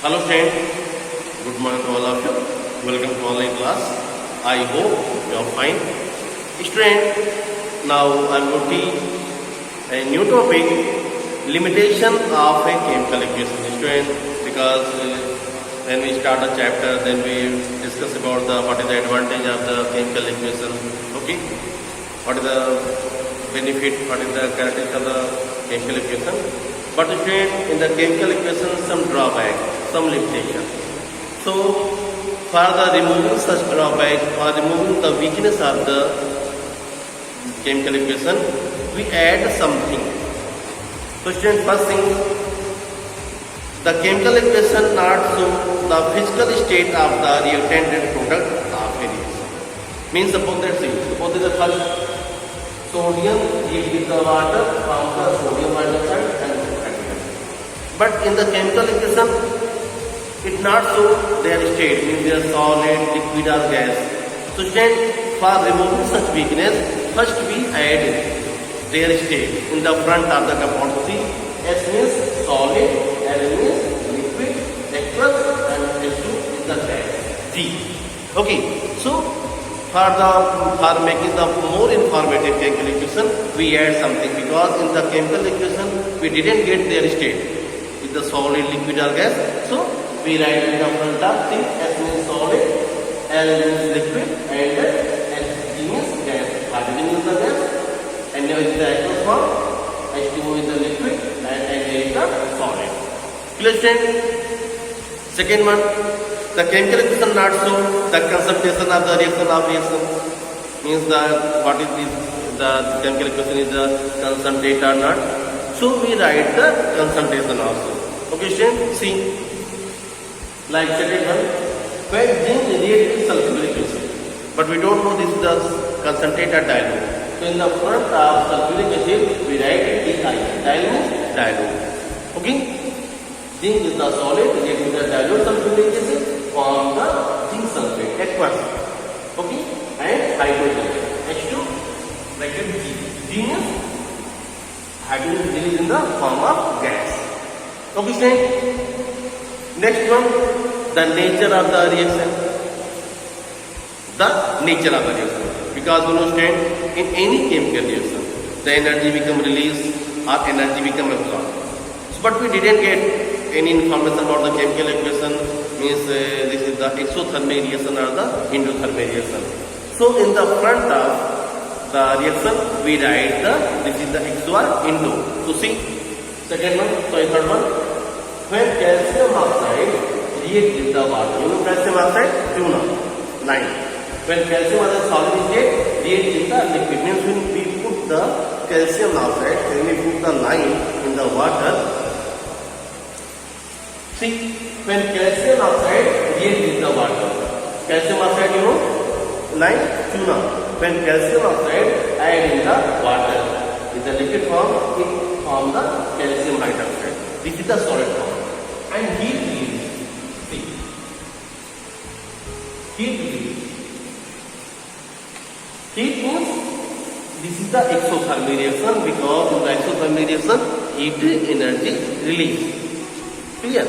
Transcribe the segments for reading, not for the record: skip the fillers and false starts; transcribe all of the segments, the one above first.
Hello friends, good morning to all of you. Welcome to online class. I hope you are fine. Student, now I am going to teach a new topic, limitation of a chemical equation. Student, because when we start a chapter, then we discuss about what is the advantage of the chemical equation. Okay, what is the benefit, what is the characteristic of the chemical equation. But student, in the chemical equation, some drawback, some limitation. So, for the removing such drawback, for removing the weakness of the chemical equation, we add something. So, student, first thing, the chemical equation not show the physical state of the reactant and product of a reaction. Means suppose that the first sodium react with the water from the sodium hydroxide and but in the chemical equation, it not show their state, means they are solid, liquid or gas. So for removing such weakness, first we add their state in the front of the compound. See, S means solid, L means liquid, X and S2 is the gas. G. Okay, so for making the more informative chemical equation, we add something because in the chemical equation we didn't get their state. The solid, liquid or gas. So we write in the front of thing S means solid, L means liquid and H means gas. Hydrogen is the gas, and now is the aqueous form, H2O is the liquid and Na is the solid. Clear? Second one, the chemical equation not show the concentration of the reaction means the what is this, the chemical equation is the concentrate or not. So we write the concentration also. Okay, student, see, like second one, when zinc react with sulfuric acid, but we don't know this is the concentrate or dilute. So in the front of sulfuric acid, we write Di. Dilute. Okay, zinc is the solid, react with the dilute sulfuric acid, form the zinc sulfate, aqueous. Okay, and hydrogen, H2, like G. G means hydrogen is released in the form of gas. Okay, student. Next one, the nature of the reaction. The nature of the reaction. Because you know, student, in any chemical reaction, the energy become released or energy become absorbed. So, but we didn't get any information about the chemical equation. Means this is the exothermic reaction or the endothermic reaction. So, in the front of the reaction, we write this is the exo or endo. So see, second one, third one, when calcium oxide react with the water, you know calcium oxide, tuna, 9. When calcium oxide solid state react with the liquid, means when we put the calcium oxide, when we put the lime in the water, see, when calcium oxide react with the water, calcium oxide, you know, lime, tuna. When calcium oxide add in the water, in the liquid form, it forms the calcium hydroxide. This is the solid form. And heat release. See, heat release. Heat means this is the exothermic reaction because in the exothermic reaction, heat energy release. Clear?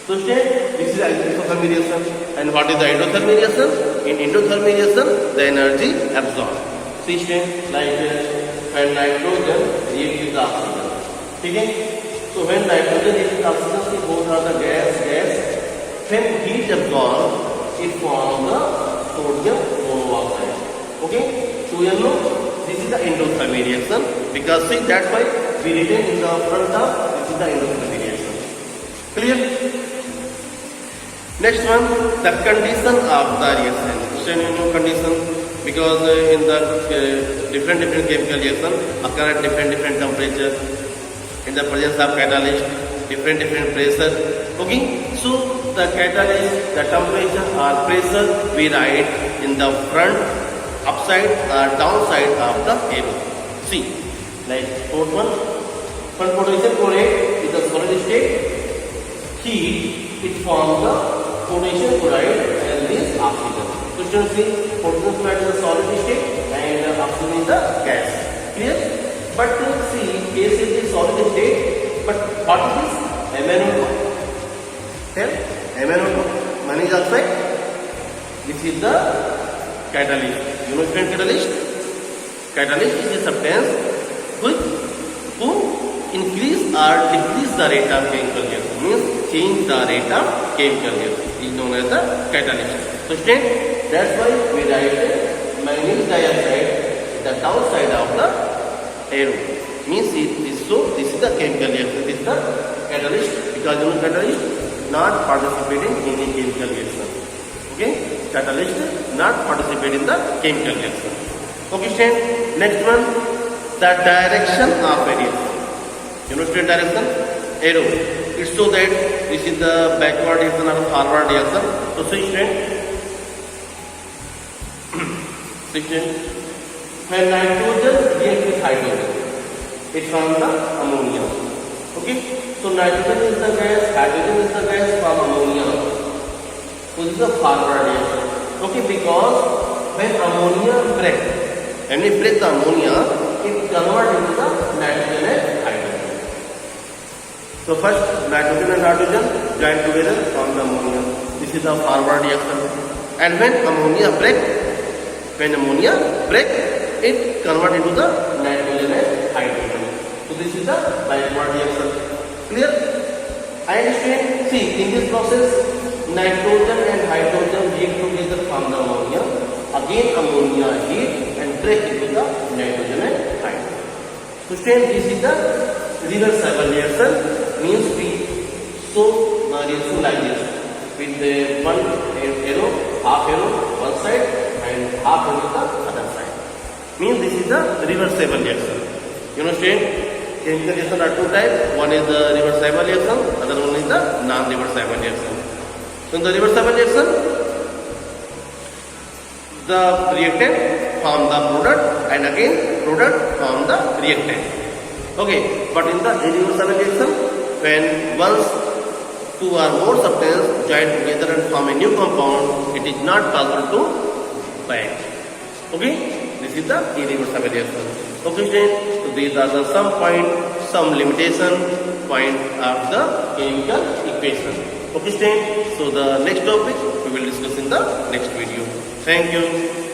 So, this is the exothermic reaction. And what is the endothermic reaction? In endothermic reaction, the energy absorbed. See, like when nitrogen reacts with the oxygen. Okay? So, when nitrogen reacts with oxygen, see both are the gas. When heat absorbed, it forms the sodium monoxide. Okay? So, you know, this is the endothermic reaction because see, that's why we written in the front of this is the endothermic reaction. Clear? Next one, the condition of the reaction. So, you know condition because in the different chemical reaction occur at different temperature. In the presence of catalyst, different pressure. Okay, so the catalyst, the temperature or pressure we write in the front, upside or downside of the arrow. See, like fourth one, when potassium chloride is the solid state, heat it forms the potassium chloride and this oxygen. So you can see potassium chloride is the solid state and oxygen is the gas. Clear? But see, case is the solid state, but what is this? MnO2. Here MnO2, manganese oxide. This is the catalyst. You know student catalyst? Catalyst is a substance which who increase or decrease the rate of chemical reaction, means change the rate of chemical reaction, is known as the catalyst. So student, that's why we write manganese dioxide is the downside of the arrow, means this is the chemical reaction, this is the catalyst, because you know catalyst not participating in the chemical reaction. Okay, catalyst not participate in the chemical reaction. Okay student, next one, the direction of a reaction. You know student, direction, arrow, it's so that this is the backward reaction or forward reaction. So student, when nitrogen reacts with hydrogen, it forms the ammonia. Okay, so nitrogen is the gas, hydrogen is the gas from ammonia. So this is the forward reaction. Okay, because when ammonia breaks, when we break the ammonia, it converts into the nitrogen and hydrogen. So first nitrogen and hydrogen join together form the ammonia. This is the forward reaction. And when ammonia breaks, it converts into the nitrogen and hydrogen. So this is the backward reaction. Clear? I understand. See, in this process, nitrogen and hydrogen react together form the ammonia. Again ammonia heat and break into the nitrogen and hydrogen. So this is the reversible reaction, means we show the reaction like this, with the one arrow, half arrow one side and half arrow the other side. Means this is the reversible reaction. You know student, chemical reaction are two types. One is the reversible reaction, other one is the non-reversible reaction. So in the reversible reaction, the reactant form the product and again product form the reactant. Okay, but in the irreversible reaction, when once two or more substances join together and form a new compound, it is not possible to bind. Okay, this is the irreversible reaction. Okay students, so these are the some limitation point of the chemical equation. Okay students, so the next topic we will discuss in the next video. Thank you.